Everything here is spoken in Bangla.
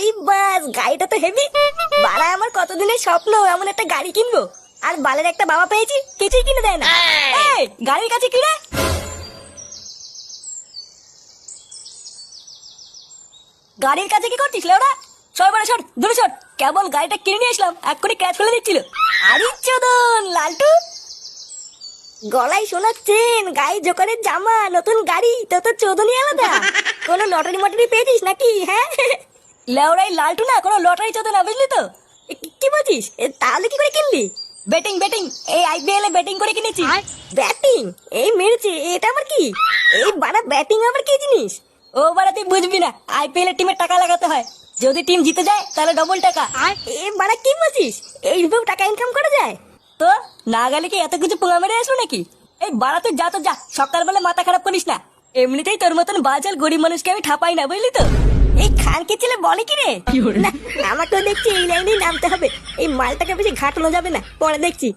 আরে বাস, গাড়িটা তো হেভি। বাড়া, আমার কতদিনের স্বপ্ন এমন একটা গাড়ি কিনবো। আর বালের একটা বাবা পেয়েছি, কিছুই কিনে দেয় না। এই, গাড়ির কাছে কি রে? গাড়ির কাছে কি করছিস লেওড়া? সর বাড়া, সর দূরে সর। কেবল গাড়িটা কিনে নিয়ে আসলাম, এক্ষুনি ক্র্যাশ ফেলে দিচ্ছিল। আরে চোদন লালটু, গলায় শোনার চেন, গায়ে জোকারের জামা, নতুন গাড়ি, তো তো চোদনই আলাদা। কোনো লটারি মটারি পেয়েছিস নাকি? হ্যাঁ লেওড়াই লালটু না, কোনো লটারি চোদন না, বুঝলি তো? কি বলছিস? তাহলে কি করে কিনলি? ব্যাটিং ব্যাটিং, এই আইপিএল এ ব্যাটিং করে কিনেছি। ব্যাটিং? এই মেরেছে, এটা আবার কি? এই বাড়া, ব্যাটিং আবার কি জিনিস? ও বাড়া, তুই বুঝবি না, আইপিএল এর টিমের টাকা লাগাতে হয়। যদি টিম জিতে যায় তাহলে ডবল টাকা। এ বাড়া, কি বলছিস? এইভাবে টাকা ইনকাম করা যায়? তো না গেলে কি এত কিছু পোঙা মেরে আসলো নাকি? এই বাড়া, তুই যা তো যা, সকালবেলা মাথা খারাপ করিস না। এমনিতেই তোর মতন বাজার গরিব মানুষকে আমি ঠাপাই না, বুঝলি তো? এই খানকে ছেলে বলে কি রে? না, আমাকেও দেখছি এই লাইনেই নামতে হবে। এই মালটাকে বেশি ঘাটানো যাবে না, পরে দেখছি।